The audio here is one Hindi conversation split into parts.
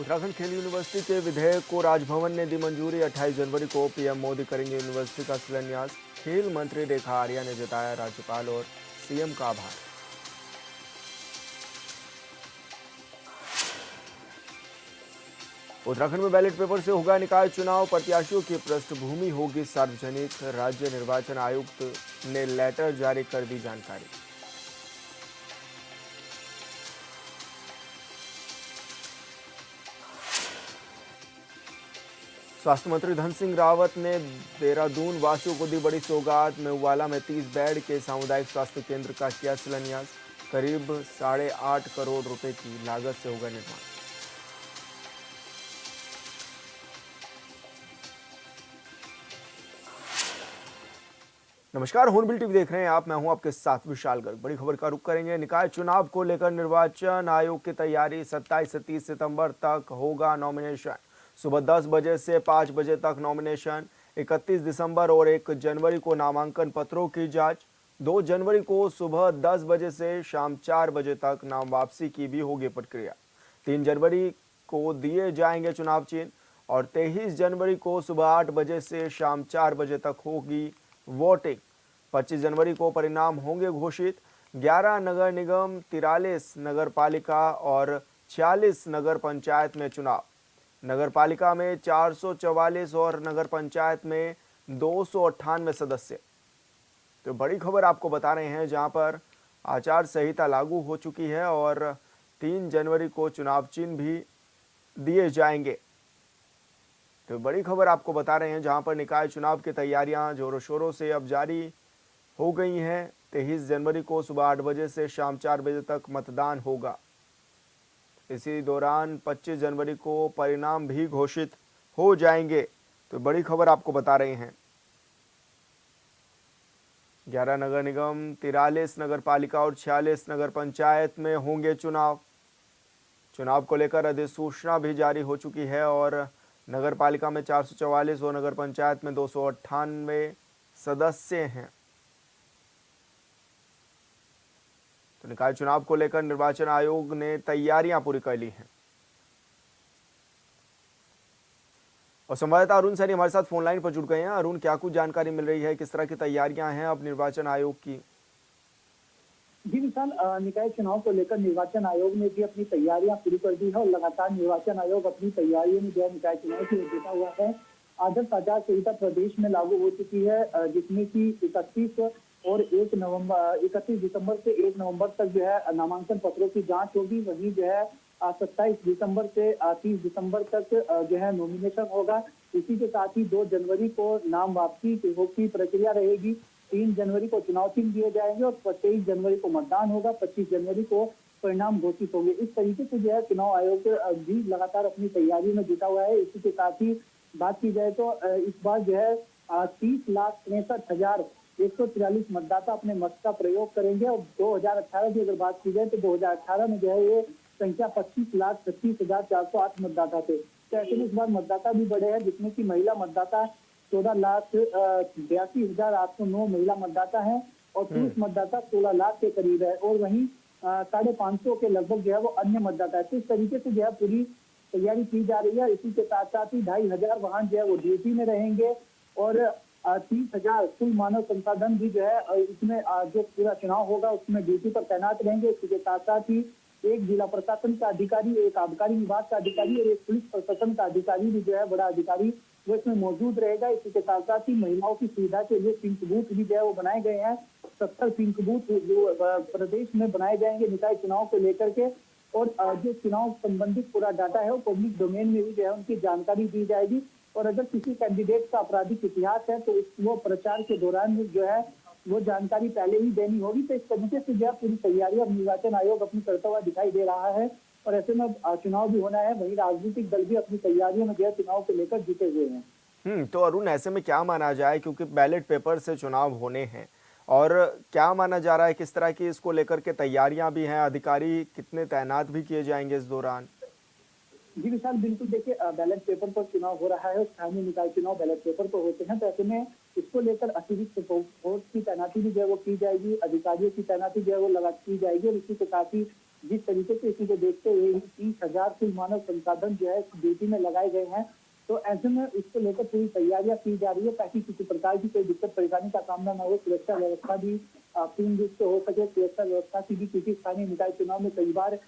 उत्तराखंड खेल यूनिवर्सिटी के विधेयक को राजभवन ने दी मंजूरी। 28 जनवरी को पीएम मोदी करेंगे यूनिवर्सिटी का शिलान्यास। खेल मंत्री रेखा आर्या ने जताया राज्यपाल और सीएम का आभार। उत्तराखंड में बैलेट पेपर से होगा निकाय चुनाव। प्रत्याशियों की पृष्ठभूमि होगी सार्वजनिक। राज्य निर्वाचन आयुक्त ने लेटर जारी कर दी जानकारी। स्वास्थ्य मंत्री धन सिंह रावत ने देहरादून वासियों को दी बड़ी सौगात। मेवाला में 30 बेड के सामुदायिक स्वास्थ्य केंद्र का किया शिलान्यास। करीब 8.5 करोड़ रुपए की लागत से होगा निर्माण। नमस्कार, हॉर्नबिल टीवी देख रहे हैं आप। मैं हूं आपके साथ विशाल गर्ग। बड़ी खबर का रुख करेंगे। निकाय चुनाव को लेकर निर्वाचन आयोग की तैयारी। 27 से 30 सितंबर तक होगा नॉमिनेशन। सुबह 10 बजे से 5 बजे तक नॉमिनेशन। 31 दिसंबर और 1 जनवरी को नामांकन पत्रों की जांच। 2 जनवरी को सुबह 10 बजे से शाम 4 बजे तक नाम वापसी की भी होगी प्रक्रिया। 3 जनवरी को दिए जाएंगे चुनाव चिन्ह और 23 जनवरी को सुबह 8 बजे से शाम 4 बजे तक होगी वोटिंग। 25 जनवरी को परिणाम होंगे घोषित। 11 नगर निगम, 43 नगर पालिका और 46 नगर पंचायत में चुनाव। नगर पालिका में 444 और नगर पंचायत में 298 सदस्य। तो बड़ी खबर आपको बता रहे हैं, जहां पर आचार संहिता लागू हो चुकी है और 3 जनवरी को चुनाव चिन्ह भी दिए जाएंगे। तो बड़ी खबर आपको बता रहे हैं, जहां पर निकाय चुनाव की तैयारियां जोरों शोरों से अब जारी हो गई हैं। 23 जनवरी को सुबह 8 बजे से शाम 4 बजे तक मतदान होगा। इसी दौरान 25 जनवरी को परिणाम भी घोषित हो जाएंगे। तो बड़ी खबर आपको बता रहे हैं। 11 नगर निगम, 43 नगर पालिका और 46 नगर पंचायत में होंगे चुनाव। चुनाव को लेकर अधिसूचना भी जारी हो चुकी है और नगर पालिका में 444 और नगर पंचायत में 298 सदस्य हैं। तो निकाय चुनाव को लेकर निर्वाचन आयोग ने तैयारियां पूरी कर ली हैं। और संवाददाता अरुण सैनी हमारे साथ फोन लाइन पर जुड़ गए हैं। अरुण, क्या कुछ जानकारी मिल रही है, किस तरह की तैयारियां हैं अब निर्वाचन आयोग की? जी विशाल, निकाय चुनाव को लेकर निर्वाचन आयोग ने भी अपनी तैयारियां पूरी कर दी है और लगातार निर्वाचन आयोग अपनी तैयारियों में जो है निकाय चुनाव की ओर जुटा हुआ है। आदर्श आचार संहिता प्रदेश में लागू हो चुकी है, जिसमें कि 31 दिसंबर से 1 नवंबर तक जो है नामांकन पत्रों की जांच होगी। वहीं जो है 27 दिसंबर से 30 दिसंबर तक जो है नॉमिनेशन होगा। इसी के साथ ही 2 जनवरी को नाम वापसी की प्रक्रिया रहेगी। 3 जनवरी को चुनाव चिन्ह दिए जाएंगे और 23 जनवरी को मतदान होगा। 25 जनवरी को परिणाम घोषित होंगे। इस तरीके से जो है चुनाव आयोग भी लगातार अपनी तैयारी में जुटा हुआ है। इसी के साथ ही बात की जाए तो इस बार जो है 30,63,143 मतदाता अपने मत का प्रयोग करेंगे और 2018 की अगर बात की जाए तो 2018 में जो है ये संख्या 25,36,408 मतदाता थे। तो ऐसे में इस बार मतदाता भी बढ़े हैं, जिसमें कि महिला मतदाता 14,82,809 महिला मतदाता हैं और पुरुष मतदाता 16 लाख के करीब है और वहीं 550 के लगभग जो है वो अन्य मतदाता है। तो इस तरीके से जो है पूरी तैयारी की जा रही है। इसी के साथ साथ ही 2,500 वाहन जो है वो ड्यूटी में रहेंगे और 30,000 कुल मानव संसाधन भी जो है इसमें जो पूरा चुनाव होगा उसमें ड्यूटी पर तैनात रहेंगे। इसी के साथ साथ ही एक जिला प्रशासन का अधिकारी, एक आबकारी विभाग का अधिकारी और एक पुलिस प्रशासन का अधिकारी भी जो है बड़ा अधिकारी वो इसमें मौजूद रहेगा। इसी के साथ साथ ही महिलाओं की सुविधा के लिए पिंक बूथ भी जो है वो बनाए गए हैं। 70 पिंक बूथ जो प्रदेश में बनाए जाएंगे निकाय चुनाव को लेकर के और जो चुनाव संबंधित पूरा डाटा है वो पब्लिक डोमेन में भी जो है उनकी जानकारी दी जाएगी। और अगर किसी कैंडिडेट का आपराधिक इतिहास है तो वो प्रचार के दौरान जो है वो जानकारी पहले ही देनी होगी। तो इस तरीके से जो है पूरी तैयारी अब निर्वाचन आयोग अपनी करता हुआ दिखाई दे रहा है और ऐसे में चुनाव भी होना है। वहीं राजनीतिक दल भी अपनी तैयारियों में जो है चुनाव को लेकर जुटे हुए हैं। तो अरुण, ऐसे में क्या माना जाए, क्योंकि बैलेट पेपर से चुनाव होने हैं और क्या माना जा रहा है, किस तरह की इसको लेकर के तैयारियां भी हैं, अधिकारी कितने तैनात भी किए जाएंगे इस दौरान? जी विशाल, बिल्कुल देखिए, बैलेट पेपर पर चुनाव हो रहा है। स्थानीय निकाय चुनाव बैलेट पेपर पर होते हैं, तो ऐसे में इसको लेकर अतिरिक्त फोर्स की तैनाती भी जो है वो की जाएगी, अधिकारियों की तैनाती जो है वो लगा की जाएगी और इसी के साथ ही जिस तरीके से इसी को देखते हुए ही 30,000 कुल मानव संसाधन जो है ड्यूटी में लगाए गए हैं। तो ऐसे में इसको लेकर पूरी तैयारियां की जा रही है ताकि किसी प्रकार की कोई दिक्कत परेशानी का सामना न हो। सुरक्षा व्यवस्था भी पूर्ण रूप से हो सके। सुरक्षा व्यवस्था की भी, क्योंकि स्थानीय निकाय चुनाव में कई बार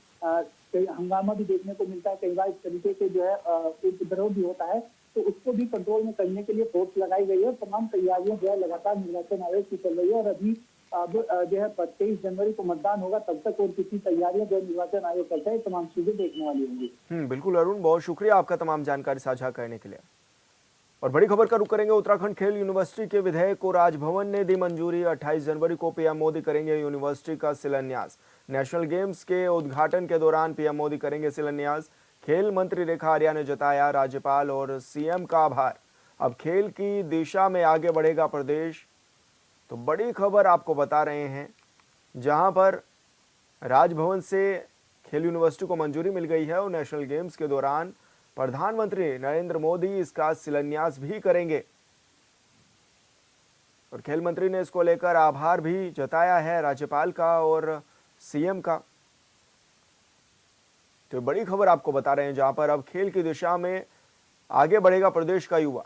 हंगामा भी देखने को मिलता है, कई बार इस तरीके से जो है उपद्रव भी होता है, तो उसको भी कंट्रोल में करने के लिए फोर्स लगाई गई है। तमाम तैयारियां जो है लगातार निर्वाचन आयोग की चल रही है और अभी अब जो है 23 जनवरी को मतदान होगा, तब तक और किसी तैयारियां जो निर्वाचन आयोग करता है तमाम चीजें देखने वाली होंगी। बिल्कुल अरुण, बहुत शुक्रिया आपका तमाम जानकारी साझा करने के लिए। और बड़ी खबर का रुख करेंगे। उत्तराखंड खेल यूनिवर्सिटी के विधेयक को राजभवन ने दी मंजूरी। 28 जनवरी को पीएम मोदी करेंगे यूनिवर्सिटी का शिलान्यास। नेशनल गेम्स के उद्घाटन के दौरान पीएम मोदी करेंगे शिलान्यास। खेल मंत्री रेखा आर्या ने जताया राज्यपाल और सीएम का आभार। अब खेल की दिशा में आगे बढ़ेगा प्रदेश। तो बड़ी खबर आपको बता रहे हैं, जहां पर राजभवन से खेल यूनिवर्सिटी को मंजूरी मिल गई है और नेशनल गेम्स के दौरान प्रधानमंत्री नरेंद्र मोदी इसका शिलान्यास भी करेंगे। और खेल मंत्री ने इसको लेकर आभार भी जताया है राज्यपाल का और सीएम का। तो बड़ी खबर आपको बता रहे हैं, जहां पर अब खेल की दिशा में आगे बढ़ेगा प्रदेश का युवा।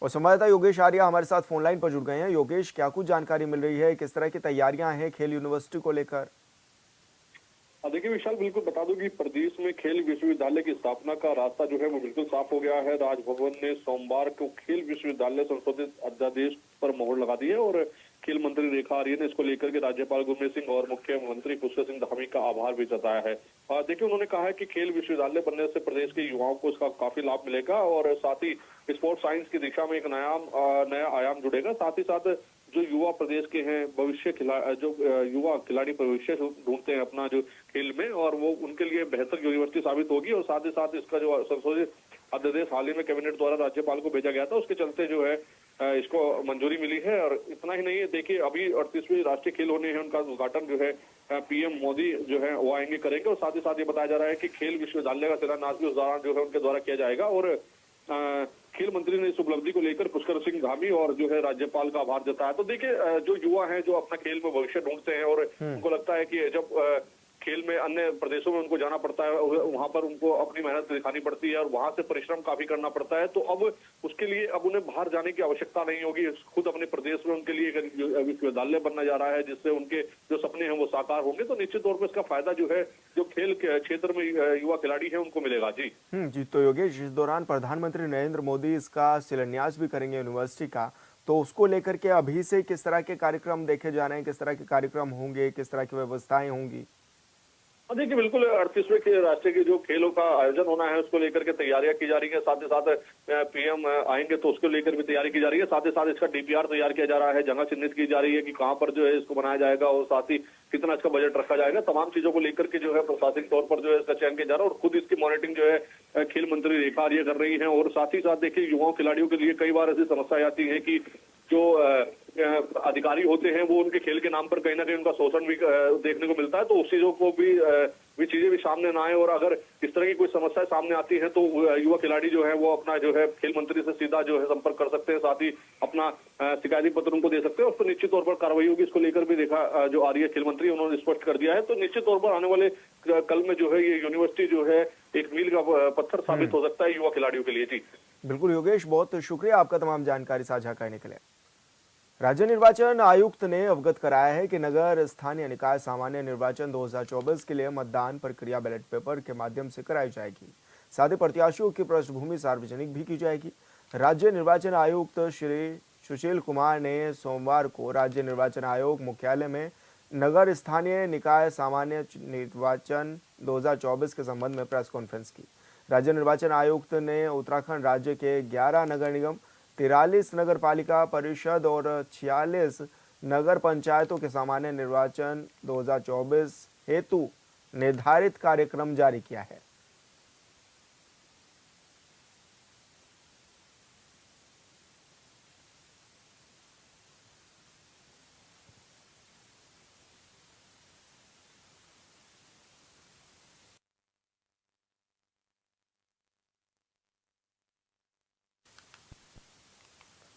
और संवाददाता योगेश आर्या हमारे साथ फोन लाइन पर जुड़ गए हैं। योगेश, क्या कुछ जानकारी मिल रही है, किस तरह की तैयारियां हैं खेल यूनिवर्सिटी को लेकर? देखिए विशाल, बिल्कुल बता दूं कि प्रदेश में खेल विश्वविद्यालय की स्थापना का रास्ता जो है वो बिल्कुल साफ हो गया है। राजभवन ने सोमवार को खेल विश्वविद्यालय संशोधित अध्यादेश पर मोहर लगा दी है और खेल मंत्री रेखा आर्य ने इसको लेकर के राज्यपाल गुरमीत सिंह और मुख्यमंत्री पुष्कर सिंह धामी का आभार भी जताया है। देखिए, उन्होंने कहा है कि खेल विश्वविद्यालय बनने से प्रदेश के युवाओं को इसका काफी लाभ मिलेगा और साथ ही स्पोर्ट्स साइंस की दिशा में एक नया आयाम जुड़ेगा। साथ ही साथ जो युवा प्रदेश के हैं, युवा खिलाड़ी भविष्य ढूंढते हैं अपना जो खेल में, और वो उनके लिए बेहतर यूनिवर्सिटी साबित होगी। और साथ ही साथ इसका जो संशोधित अध्यादेश हाल ही में कैबिनेट द्वारा राज्यपाल को भेजा गया था, उसके चलते जो है इसको मंजूरी मिली है। और इतना ही नहीं है, देखिए अभी 38वीं राष्ट्रीय खेल होने हैं, उनका उद्घाटन जो है पीएम मोदी जो है वो आएंगे करेंगे। और साथ ही साथ ये बताया जा रहा है कि खेल विश्वविद्यालय का शिलान्यास भी उस दौरान जो है उनके द्वारा किया जाएगा। और खेल मंत्री ने इस उपलब्धि को लेकर पुष्कर सिंह धामी और जो है राज्यपाल का आभार जताया। तो देखिए, जो युवा हैं जो अपना खेल में भविष्य ढूंढते हैं और उनको लगता है कि जब खेल में अन्य प्रदेशों में उनको जाना पड़ता है, वहां पर उनको अपनी मेहनत दिखानी पड़ती है और वहां से परिश्रम काफी करना पड़ता है, तो अब उसके लिए अब उन्हें बाहर जाने की आवश्यकता नहीं होगी। खुद अपने प्रदेश में उनके लिए एक विश्वविद्यालय बनना जा रहा है, जिससे उनके जो सपने हैं वो साकार होंगे। तो निश्चित तौर पर इसका फायदा जो है जो खेल के क्षेत्र में युवा खिलाड़ी है उनको मिलेगा। जी, तो योगेश, इस दौरान प्रधानमंत्री नरेंद्र मोदी इसका शिलान्यास भी करेंगे यूनिवर्सिटी का, तो उसको लेकर के अभी से किस तरह के कार्यक्रम देखे जा रहे हैं, किस तरह के कार्यक्रम होंगे, किस तरह की व्यवस्थाएं होंगी? देखिए बिल्कुल, 38वें राष्ट्रीय के जो खेलों का आयोजन होना है उसको लेकर के तैयारियां की जा रही है। साथ ही साथ पीएम आएंगे तो उसको लेकर भी तैयारी की जा रही है। साथ ही साथ इसका डीपीआर तैयार किया जा रहा है, जगह चिन्हित की जा रही है कि कहां पर जो है इसको बनाया जाएगा और साथ ही कितना इसका बजट रखा जाएगा। तमाम चीजों को लेकर के जो है प्रशासनिक तौर पर जो है इसका चयन किया जा रहा है और खुद इसकी मॉनिटरिंग जो है खेल मंत्री रेखा आर्य कर रही है। और साथ ही साथ देखिए, युवाओं खिलाड़ियों के लिए कई बार ऐसी समस्या आती है कि जो अधिकारी होते हैं वो उनके खेल के नाम पर कहीं ना कहीं उनका शोषण भी देखने को मिलता है। तो उस चीजों को भी चीजें भी सामने ना आए और अगर इस तरह की कोई समस्या सामने आती है तो युवा खिलाड़ी जो है वो अपना जो है खेल मंत्री से सीधा जो है संपर्क कर सकते हैं, साथ ही अपना शिकायती पत्र उनको दे सकते हैं। उस पर निश्चित तौर पर कार्रवाई होगी। इसको लेकर भी देखा जो आर्य खेल मंत्री उन्होंने स्पष्ट कर दिया है। तो निश्चित तौर पर आने वाले कल में जो है ये यूनिवर्सिटी जो है एक मील का पत्थर साबित हो सकता है युवा खिलाड़ियों के लिए। जी बिल्कुल योगेश, बहुत शुक्रिया आपका तमाम जानकारी साझा करने के लिए। राज्य निर्वाचन आयुक्त ने अवगत कराया है कि नगर स्थानीय निकाय सामान्य निर्वाचन 2024 के लिए मतदान प्रक्रिया बैलेट पेपर के माध्यम से कराई जाएगी। साथ ही प्रत्याशियों की पृष्ठभूमि सार्वजनिक भी की जाएगी। राज्य निर्वाचन आयुक्त श्री सुशील कुमार ने सोमवार को राज्य निर्वाचन आयोग मुख्यालय में नगर स्थानीय निकाय सामान्य निर्वाचन 2024 के संबंध में प्रेस कॉन्फ्रेंस की। राज्य निर्वाचन आयुक्त ने उत्तराखंड राज्य के 11 नगर निगम, 43 नगर पालिका परिषद और 46 नगर पंचायतों के सामान्य निर्वाचन 2024 हेतु निर्धारित कार्यक्रम जारी किया है।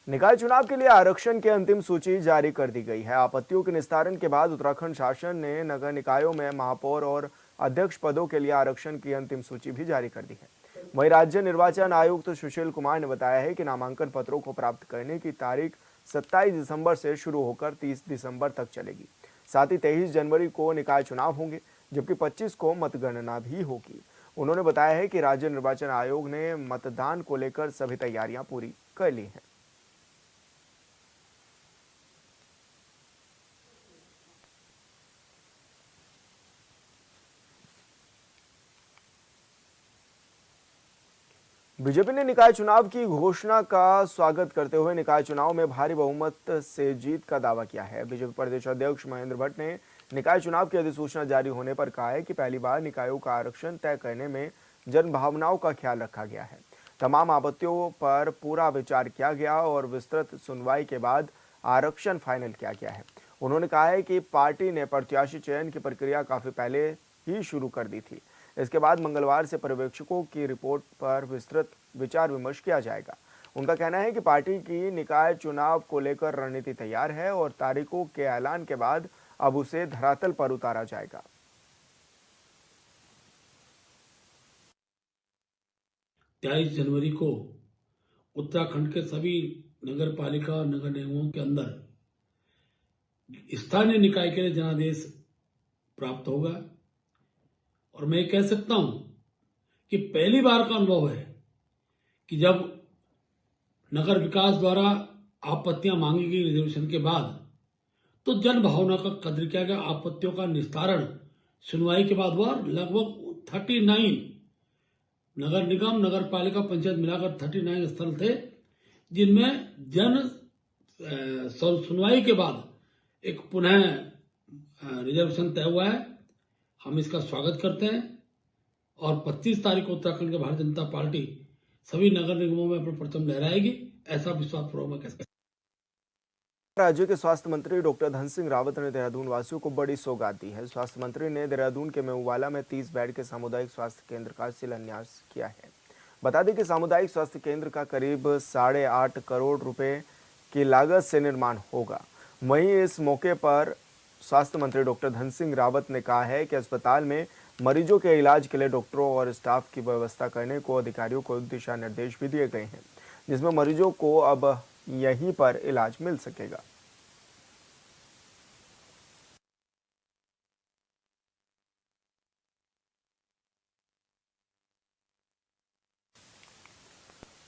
निकाय चुनाव के लिए आरक्षण की अंतिम सूची जारी कर दी गई है। आपत्तियों के निस्तारण के बाद उत्तराखंड शासन ने नगर निकायों में महापौर और अध्यक्ष पदों के लिए आरक्षण की अंतिम सूची भी जारी कर दी है। वहीं राज्य निर्वाचन आयुक्त सुशील कुमार ने बताया है कि नामांकन पत्रों को प्राप्त करने की तारीख 27 दिसंबर से शुरू होकर 30 दिसंबर तक चलेगी। साथ ही 23 जनवरी को निकाय चुनाव होंगे, जबकि 25 को मतगणना भी होगी। उन्होंने बताया है कि राज्य निर्वाचन आयोग ने मतदान को लेकर सभी तैयारियां पूरी कर ली हैं। बीजेपी ने निकाय चुनाव की घोषणा का स्वागत करते हुए निकाय चुनाव में भारी बहुमत से जीत का दावा किया है। बीजेपी प्रदेश अध्यक्ष महेंद्र भट्ट ने निकाय चुनाव की अधिसूचना जारी होने पर कहा है कि पहली बार निकायों का आरक्षण तय करने में जन भावनाओं का ख्याल रखा गया है। तमाम आपत्तियों पर पूरा विचार किया गया और विस्तृत सुनवाई के बाद आरक्षण फाइनल किया गया है। उन्होंने कहा है कि पार्टी ने प्रत्याशी चयन की प्रक्रिया काफी पहले ही शुरू कर दी थी। इसके बाद मंगलवार से पर्यवेक्षकों की रिपोर्ट पर विस्तृत विचार विमर्श किया जाएगा। उनका कहना है कि पार्टी की निकाय चुनाव को लेकर रणनीति तैयार है और तारीखों के ऐलान के बाद अब उसे धरातल पर उतारा जाएगा। 23 जनवरी को उत्तराखंड के सभी नगर पालिका और नगर निगमों के अंदर स्थानीय निकाय के लिए जनादेश प्राप्त होगा। और मैं कह सकता हूं कि पहली बार का अनुभव है कि जब नगर विकास द्वारा आपत्तियां मांगी गई रिजर्वेशन के बाद, तो जन भावना का कद्र किया गया। आपत्तियों का निस्तारण सुनवाई के बाद हुआ। लगभग 39 नगर निगम, नगर पालिका, पंचायत मिलाकर 39 स्थल थे, जिनमें सुनवाई के बाद एक पुनः रिजर्वेशन तय हुआ है। हम इसका स्वागत करते हैं और 25 तारीख को उत्तराखंड के भारतीय जनता पार्टी सभी नगर निगमों में अपना परचम लहराएगी, ऐसा विश्वास पूर्वक मैं कह सकता हूं। राज्य के स्वास्थ्य मंत्री डॉक्टर धन सिंह रावत ने देहरादून वासियों को बड़ी सौगात दी है। स्वास्थ्य मंत्री ने देहरादून के मेहुवाला में 30 बेड के सामुदायिक स्वास्थ्य केंद्र का शिलान्यास किया है। बता दें कि सामुदायिक स्वास्थ्य केंद्र का करीब 8.5 करोड़ रुपए की लागत से निर्माण होगा। वहीं इस मौके पर स्वास्थ्य मंत्री डॉक्टर धन सिंह रावत ने कहा है कि अस्पताल में मरीजों के इलाज के लिए डॉक्टरों और स्टाफ की व्यवस्था करने को अधिकारियों को दिशा निर्देश भी दिए गए हैं, जिसमें मरीजों को अब यहीं पर इलाज मिल सकेगा।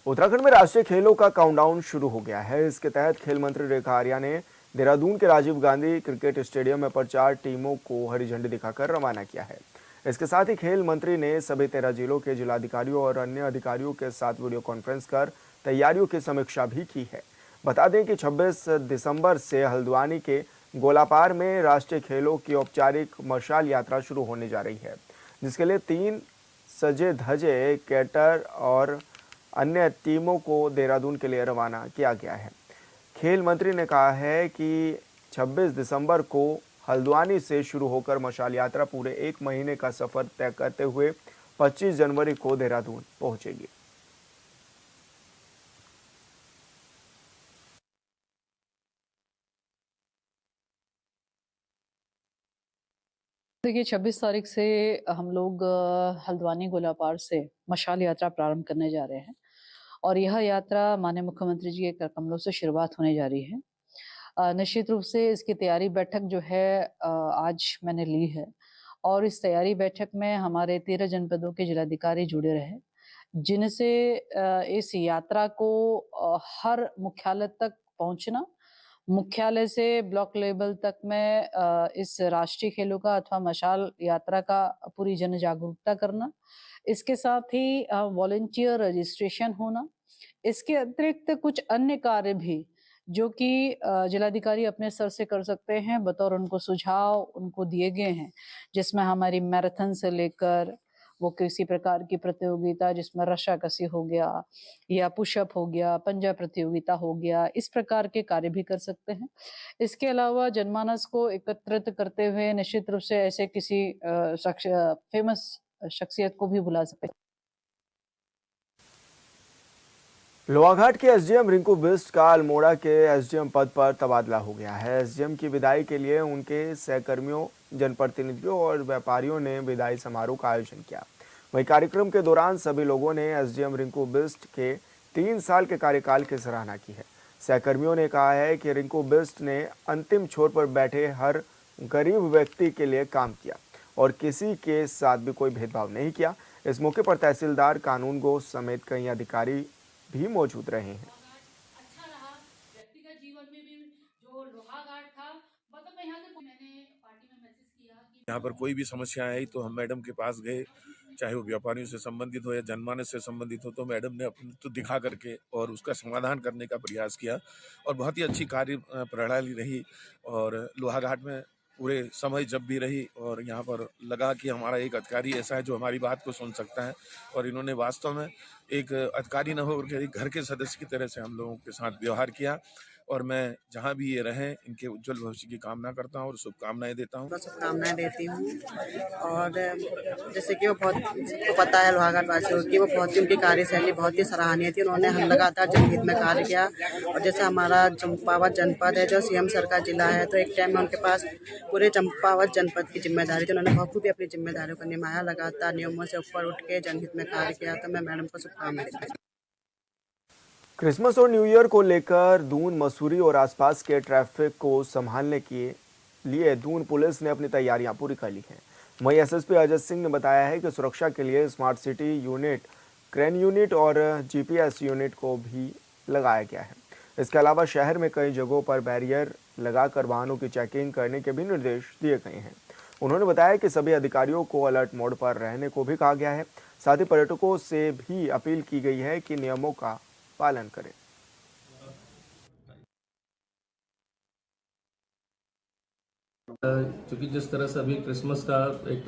उत्तराखंड में राष्ट्रीय खेलों का काउंटडाउन शुरू हो गया है। इसके तहत खेल मंत्री रेखा आर्या ने देहरादून के राजीव गांधी क्रिकेट स्टेडियम में 4 टीमों को हरी झंडी दिखाकर रवाना किया है। इसके साथ ही खेल मंत्री ने सभी 13 जिलों के जिलाधिकारियों और अन्य अधिकारियों के साथ वीडियो कॉन्फ्रेंस कर तैयारियों की समीक्षा भी की है। बता दें कि 26 दिसंबर से हल्द्वानी के गोलापार में राष्ट्रीय खेलों की औपचारिक मशाल यात्रा शुरू होने जा रही है, जिसके लिए 3 सजे धजे कैटर और अन्य टीमों को देहरादून के लिए रवाना किया गया है। खेल मंत्री ने कहा है कि 26 दिसंबर को हल्द्वानी से शुरू होकर मशाल यात्रा पूरे 1 महीने का सफर तय करते हुए 25 जनवरी को देहरादून पहुंचेगी। देखिए 26 तारीख से हम लोग हल्द्वानी गोलापार से मशाल यात्रा प्रारंभ करने जा रहे हैं और यह यात्रा माननीय मुख्यमंत्री जी के कमलों से शुरुआत होने जा रही है। निश्चित रूप से इसकी तैयारी बैठक जो है आज मैंने ली है और इस तैयारी बैठक में हमारे 13 जनपदों के जिलाधिकारी जुड़े रहे, जिनसे इस यात्रा को हर मुख्यालय तक पहुंचना, मुख्यालय से ब्लॉक लेवल तक में इस राष्ट्रीय खेलों का अथवा मशाल यात्रा का पूरी जन जागरूकता करना, इसके साथ ही वॉलंटियर रजिस्ट्रेशन होना, इसके अतिरिक्त कुछ अन्य कार्य भी जो कि जिलाधिकारी अपने स्तर से कर सकते हैं, बतौर उनको सुझाव उनको दिए गए हैं, जिसमें हमारी मैराथन से लेकर वो किसी प्रकार की प्रतियोगिता जिसमें रस्साकसी हो गया या पुशअप हो गया, पंजा प्रतियोगिता हो गया, इस प्रकार के कार्य भी कर सकते हैं। इसके अलावा जनमानस को एकत्रित करते हुए निश्चित रूप से ऐसे किसी फेमस शख्सियत को भी बुला सकते हैं। लोहाघाट के एसडीएम रिंकू बिष्ट का अल्मोड़ा के एसडीएम पद पर तबादला हो गया है। एसडीएम की विदाई के लिए उनके सहकर्मियों, जनप्रतिनिधियों और व्यापारियों ने विदाई समारोह का आयोजन किया। वहीं कार्यक्रम के दौरान सभी लोगों ने एसडीएम रिंकू बिष्ट के 3 साल के कार्यकाल की सराहना की है। सहकर्मियों ने कहा है कि रिंकू बिष्ट ने अंतिम छोर पर बैठे हर गरीब व्यक्ति के लिए काम किया और किसी के साथ भी कोई भेदभाव नहीं किया। इस मौके पर तहसीलदार, कानून गो समेत कई अधिकारी भी मौजूद रहे हैं। अच्छा रहा व्यक्तिगत जीवन में भी जो लोहाघाट था, मतलब मैं यहाँ से मैंने पार्टी में मैसेज किया कि यहाँ पर कोई भी समस्या आई तो हम मैडम के पास गए, चाहे वो व्यापारियों से संबंधित हो या जनमानस से संबंधित हो, तो मैडम ने अपने तो दिखा करके और उसका समाधान करने का प्रयास किया और बहुत ही अच्छी कार्य प्रणाली रही। और लोहाघाट में पूरे समय जब भी रही और यहाँ पर लगा कि हमारा एक अधिकारी ऐसा है जो हमारी बात को सुन सकता है और इन्होंने वास्तव में एक अधिकारी न होकर एक घर के सदस्य की तरह से हम लोगों के साथ व्यवहार किया। और मैं जहाँ भी ये रहें इनके उज्जवल भविष्य की कामना करता हूँ और शुभकामनाएं देता हूँ। शुभकामनाएं देती हूँ। और जैसे कि वो बहुत, सबको पता है लोहाघाट वासियों की, वो बहुत ही, उनकी कार्यशैली बहुत ही सराहनीय थी। उन्होंने हम लगातार जनहित में कार्य किया और जैसे हमारा चंपावत जनपद है जो सीएम सर का जिला है, तो एक टाइम में उनके पास पूरे चंपावत जनपद की जिम्मेदारी थी। उन्होंने बखूबी अपनी जिम्मेदारियों को निभाया, लगातार नियमों से ऊपर उठ के जनहित में कार्य किया। तो मैं मैडम को शुभकामनाएं देती हूँ। क्रिसमस और न्यू ईयर को लेकर दून, मसूरी और आसपास के ट्रैफिक को संभालने के लिए दून पुलिस ने अपनी तैयारियां पूरी कर ली हैं। वहीं एसएसपी अजय सिंह ने बताया है कि सुरक्षा के लिए smart city unit, crane unit और जीपीएस यूनिट को भी लगाया गया है। इसके अलावा शहर में कई जगहों पर बैरियर लगाकर वाहनों की चेकिंग करने के भी निर्देश दिए गए हैं। उन्होंने बताया कि सभी अधिकारियों को अलर्ट मोड पर रहने को भी कहा गया है। साथ ही पर्यटकों से भी अपील की गई है कि नियमों का पालन करें। क्योंकि जिस तरह से अभी क्रिसमस का एक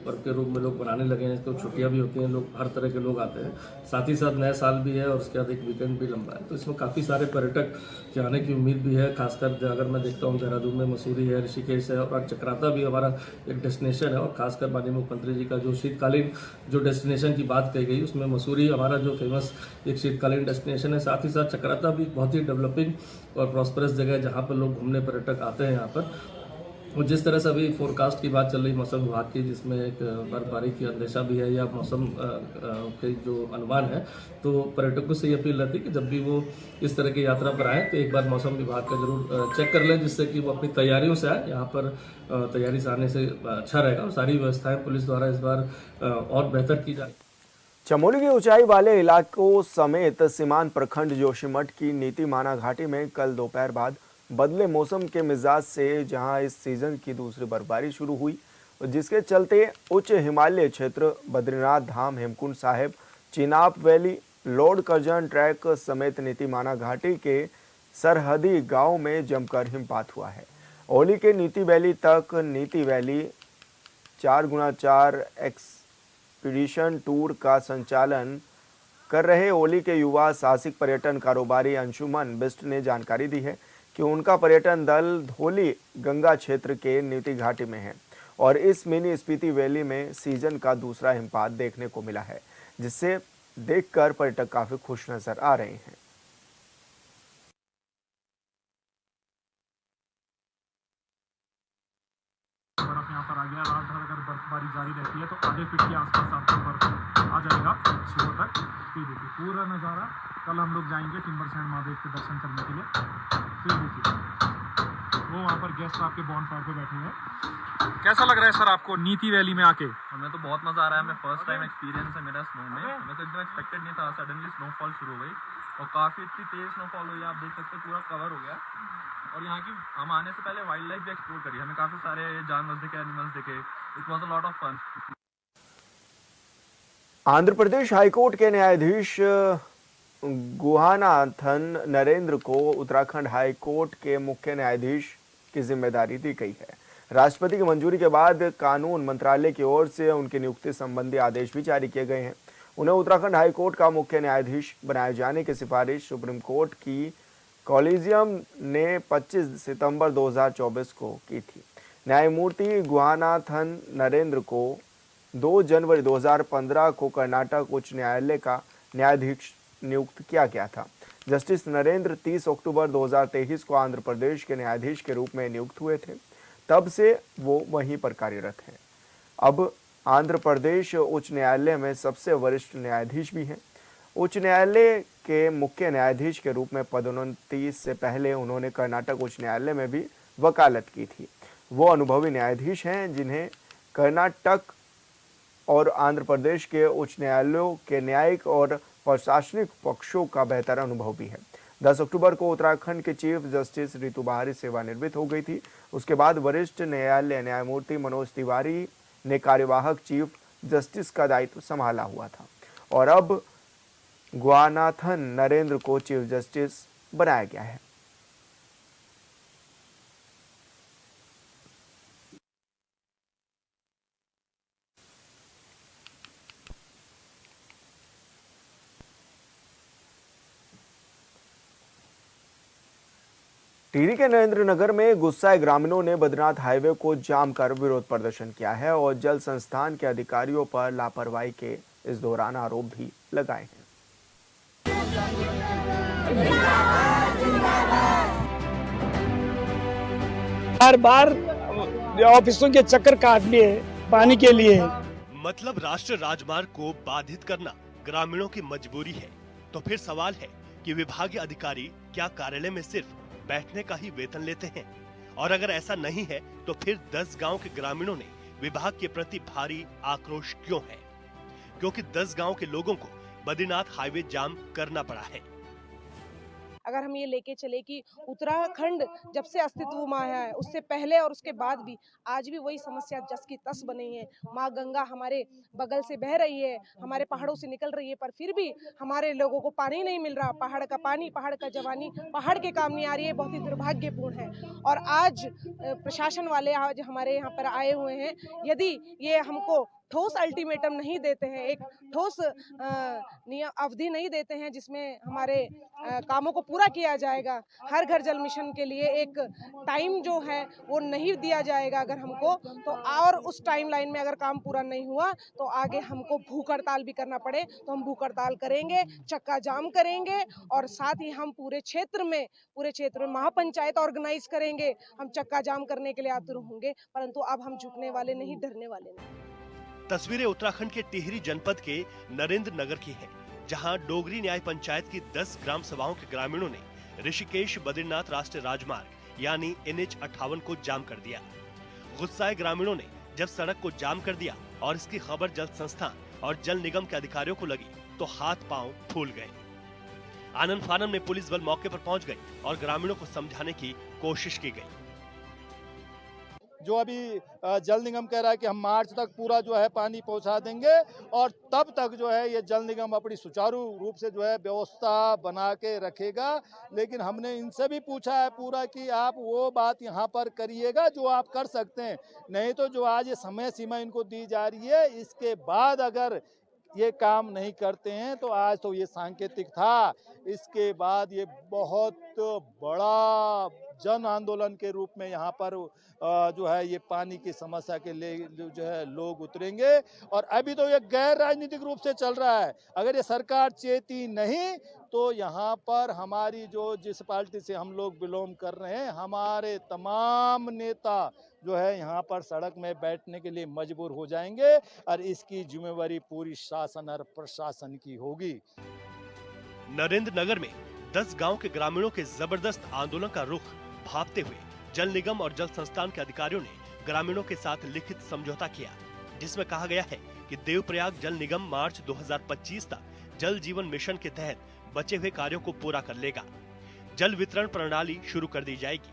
पर्व के रूप में लोग मनाने लगे हैं, तो छुट्टियां भी होती हैं, लोग हर तरह के लोग आते हैं, साथ ही साथ नया साल भी है और उसके बाद एक वीकेंड भी लंबा है, तो इसमें काफ़ी सारे पर्यटक के आने की उम्मीद भी है। खासकर अगर मैं देखता हूँ देहरादून में मसूरी है, ऋषिकेश है और चक्राता भी हमारा एक डेस्टिनेशन है। और खासकर माननीय मुख्यमंत्री जी का जो शीतकालीन जो डेस्टिनेशन की बात कही गई, उसमें मसूरी हमारा जो फेमस एक शीतकालीन डेस्टिनेशन है। साथ ही साथ चक्राता भी बहुत ही डेवलपिंग और प्रॉस्परस जगह है जहाँ पर लोग घूमने पर्यटक आते हैं यहाँ पर। और जिस तरह से अभी फोरकास्ट की बात चल रही मौसम विभाग की, जिसमें एक बर्फबारी की अंदेशा भी है या मौसम के जो अनुमान है, तो पर्यटकों से ये अपील रहती है कि जब भी वो इस तरह की यात्रा पर आए तो एक बार मौसम विभाग का जरूर चेक कर लें, जिससे कि वो अपनी तैयारियों से आए। यहाँ पर तैयारी से आने से अच्छा रहेगा और सारी व्यवस्थाएं पुलिस द्वारा इस बार और बेहतर की जाए। चमोली के ऊंचाई वाले इलाकों समेत सीमांत प्रखंड जोशीमठ की नीतीमाना घाटी में कल दोपहर बाद बदले मौसम के मिजाज से जहां इस सीजन की दूसरी बर्फबारी शुरू हुई, जिसके चलते उच्च हिमालय क्षेत्र, Badrinath Dham, Hemkund Sahib, Chenab valley, Lord Curzon trek समेत नीतीमाना घाटी के सरहदी गांव में जमकर हिमपात हुआ है। ओली के नीति वैली तक नीति वैली 4x4 एक्सपीडिशन टूर का संचालन कर रहे ओली के युवा साहसिक पर्यटन कारोबारी अंशुमन बिष्ट ने जानकारी दी है कि उनका पर्यटन दल धौली गंगा क्षेत्र के नीति घाटी में है और इस मिनी स्पीति वैली में सीजन का दूसरा हिमपात देखने को मिला है, जिससे देखकर पर्यटक काफी खुश नजर आ रहे हैं। बर्फ यहाँ पर आ गया। रात भर अगर बर्फबारी जारी रहती है तो आधे फीट के आसपास आपको बर्फ आ जाएगा सुबह तक। फिर देखिए पूरा नज़ारा। कल हम लोग जाएंगे टिम्बर सैंड महादेव के दर्शन करने के लिए। फिर देखिए वो वहाँ पर गेस्ट आपके बॉनफायर पे बैठे हैं। कैसा लग रहा है सर आपको नीति वैली में आके? हमें तो बहुत मज़ा आ रहा है। मैं फर्स्ट टाइम एक्सपीरियंस है मेरा स्नो में। हमें तो एकदम एक्सपेक्टेड नहीं था। सडनली स्नोफॉल शुरू हो गई और काफ़ी इतनी तेज़ स्नोफॉल हुई, आप देख सकते हैं पूरा कवर हो गया। और यहाँ की हम आने से पहले वाइल्ड लाइफ भी एक्सप्लोर करी। हमें काफ़ी सारे जानवर दिखे, एनिमल्स दिखे। It was a lot of fun. Andhra Pradesh high court के न्यायाधीश गुहानाथन नरेंद्र को उत्तराखंड हाईकोर्ट के मुख्य न्यायाधीश की जिम्मेदारी दी गई है। राष्ट्रपति की मंजूरी के बाद कानून मंत्रालय की ओर से उनकी नियुक्ति संबंधी आदेश भी जारी किए गए हैं। उन्हें उत्तराखंड हाईकोर्ट का मुख्य न्यायाधीश बनाए जाने की सिफारिश सुप्रीम कोर्ट की कॉलेजियम ने 25 सितंबर 2024 को की थी। न्यायमूर्ति गुहानाथन नरेंद्र को 2 जनवरी 2015 को कर्नाटक उच्च न्यायालय का न्यायाधीश नियुक्त किया गया था। जस्टिस नरेंद्र 30 अक्टूबर 2023 को आंध्र प्रदेश के न्यायाधीश के रूप में नियुक्त हुए थे। तब से वो वहीं पर कार्यरत हैं। अब आंध्र प्रदेश उच्च न्यायालय में सबसे वरिष्ठ न्यायाधीश भी हैं। उच्च न्यायालय के मुख्य न्यायाधीश के रूप में पदोन्नति से पहले उन्होंने कर्नाटक उच्च न्यायालय में भी वकालत की थी। वो अनुभवी न्यायाधीश हैं जिन्हें कर्नाटक और आंध्र प्रदेश के उच्च न्यायालयों के न्यायिक और प्रशासनिक पक्षों का बेहतर अनुभव भी है। 10 अक्टूबर को उत्तराखंड के चीफ जस्टिस रितु बहारी सेवानिवृत्त हो गई थी। उसके बाद वरिष्ठ न्यायालय न्यायमूर्ति मनोज तिवारी ने कार्यवाहक चीफ जस्टिस का दायित्व संभाला हुआ था और अब ग्वानाथन नरेंद्र को चीफ जस्टिस बनाया गया है। टिहरी के नरेंद्र नगर में गुस्साए ग्रामीणों ने बद्रीनाथ हाईवे को जाम कर विरोध प्रदर्शन किया है और जल संस्थान के अधिकारियों पर लापरवाही के इस दौरान आरोप भी लगाए हैं। बार बार ऑफिसों के चक्कर काट लिए पानी के लिए। मतलब राष्ट्रीय राजमार्ग को बाधित करना ग्रामीणों की मजबूरी है, तो फिर सवाल है कि विभागीय अधिकारी क्या कार्यालय में सिर्फ बैठने का ही वेतन लेते हैं? और अगर ऐसा नहीं है तो फिर 10 गांव के ग्रामीणों ने विभाग के प्रति भारी आक्रोश क्यों है? क्योंकि 10 गांव के लोगों को बद्रीनाथ हाईवे जाम करना पड़ा है। अगर हम ये लेके चले कि उत्तराखंड जब से अस्तित्व में आया है, उससे पहले और उसके बाद भी आज भी वही समस्या जस की तस बनी है। माँ गंगा हमारे बगल से बह रही है, हमारे पहाड़ों से निकल रही है, पर फिर भी हमारे लोगों को पानी नहीं मिल रहा। पहाड़ का पानी, पहाड़ का जवानी पहाड़ के काम नहीं आ रही है, बहुत ही दुर्भाग्यपूर्ण है। और आज प्रशासन वाले आज हमारे यहाँ पर आए हुए हैं, यदि ये हमको ठोस अल्टीमेटम नहीं देते हैं, एक ठोस अवधि नहीं देते हैं जिसमें हमारे कामों को पूरा किया जाएगा, हर घर जल मिशन के लिए एक टाइम जो है वो नहीं दिया जाएगा अगर हमको, तो और उस टाइम लाइन में अगर काम पूरा नहीं हुआ तो आगे हमको भूख हड़ताल भी करना पड़े तो हम भूख हड़ताल करेंगे, चक्का जाम करेंगे और साथ ही हम पूरे क्षेत्र में महापंचायत ऑर्गेनाइज करेंगे। हम चक्का जाम करने के लिए आतुर होंगे, परंतु अब हम झुकने वाले नहीं, डरने वाले नहीं। तस्वीरें उत्तराखंड के टिहरी जनपद के नरेंद्र नगर की हैं, जहां डोगरी न्याय पंचायत की 10 ग्राम सभाओं के ग्रामीणों ने ऋषिकेश बद्रीनाथ राष्ट्रीय राजमार्ग यानी NH 58 को जाम कर दिया। गुस्साए ग्रामीणों ने जब सड़क को जाम कर दिया और इसकी खबर जल संस्थान और जल निगम के अधिकारियों को लगी तो हाथ पांव फूल गए। आनन फानन में पुलिस बल मौके पर पहुंच गई और ग्रामीणों को समझाने की कोशिश की गई। जो अभी जल निगम कह रहा है कि हम मार्च तक पूरा जो है पानी पहुंचा देंगे और तब तक जो है ये जल निगम अपनी सुचारू रूप से जो है व्यवस्था बना के रखेगा। लेकिन हमने इनसे भी पूछा है पूरा कि आप वो बात यहाँ पर करिएगा जो आप कर सकते हैं, नहीं तो जो आज ये समय सीमा इनको दी जा रही है इसके बाद अगर ये काम नहीं करते हैं तो आज तो ये सांकेतिक था, इसके बाद ये बहुत बड़ा जन आंदोलन के रूप में यहाँ पर जो है ये पानी की समस्या के लिए जो है लोग उतरेंगे। और अभी तो ये गैर राजनीतिक रूप से चल रहा है, अगर ये सरकार चेती नहीं तो यहाँ पर हमारी जो जिस पार्टी से हम लोग बिलोंग कर रहे हैं हमारे तमाम नेता जो है यहाँ पर सड़क में बैठने के लिए मजबूर हो जाएंगे और इसकी जिम्मेवारी पूरी शासन और प्रशासन की होगी। नरेंद्र नगर में 10 गांव के ग्रामीणों के जबरदस्त आंदोलन का रुख भांपते हुए जल निगम और जल संस्थान के अधिकारियों ने ग्रामीणों के साथ लिखित समझौता किया, जिसमें कहा गया है कि देवप्रयाग जल निगम मार्च 2025 तक जल जीवन मिशन के तहत बचे हुए कार्यों को पूरा कर लेगा। जल वितरण प्रणाली शुरू कर दी जाएगी।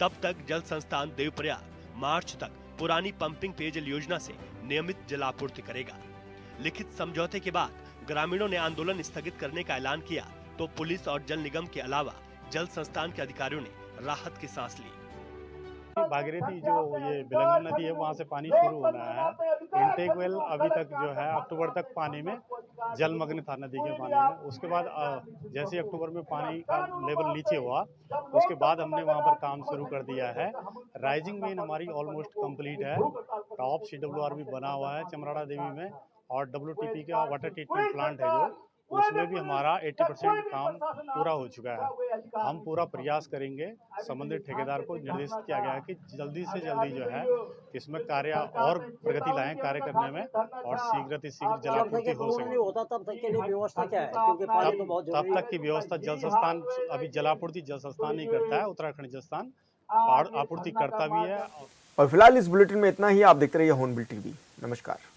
तब तक जल संस्थान देवप्रयाग मार्च तक पुरानी पंपिंग पेयजल योजना से नियमित जलापूर्ति करेगा। लिखित समझौते के बाद ग्रामीणों ने आंदोलन स्थगित करने का ऐलान किया तो पुलिस और जल निगम के अलावा जल संस्थान के अधिकारियों ने राहत की सांस ली। भागीरथी जो ये बिलंगम नदी है वहाँ से पानी शुरू हो रहा है। इंटेक वेल अभी तक जो है अक्टूबर तक पानी में जलमग्न था नदी के पानी में। उसके बाद जैसे अक्टूबर में पानी का लेवल नीचे हुआ उसके बाद हमने वहाँ पर काम शुरू कर दिया है। राइजिंग मेन हमारी ऑलमोस्ट कंप्लीट है। टॉप CWR भी बना हुआ है चमराड़ा देवी में और WTP का वाटर ट्रीटमेंट प्लांट है जो उसमें भी हमारा 80% काम पूरा हो चुका है। हम पूरा प्रयास करेंगे, संबंधित ठेकेदार को निर्देशित किया गया है कि जल्दी से जल्दी जो है इसमें कार्य और प्रगति लाएं कार्य करने में, और शीघ्र जलापूर्ति हो सके। होता तब तक के लिए व्यवस्था क्या है, क्योंकि पानी तो बहुत तब तक की व्यवस्था जल संस्थान, अभी जलापूर्ति जल संस्थान नहीं करता है, उत्तराखंड जल संस्थान आपूर्ति करता भी है। और फिलहाल इस बुलेटिन में इतना ही। आप देखते रहिए हॉर्नबिल टीवी। नमस्कार।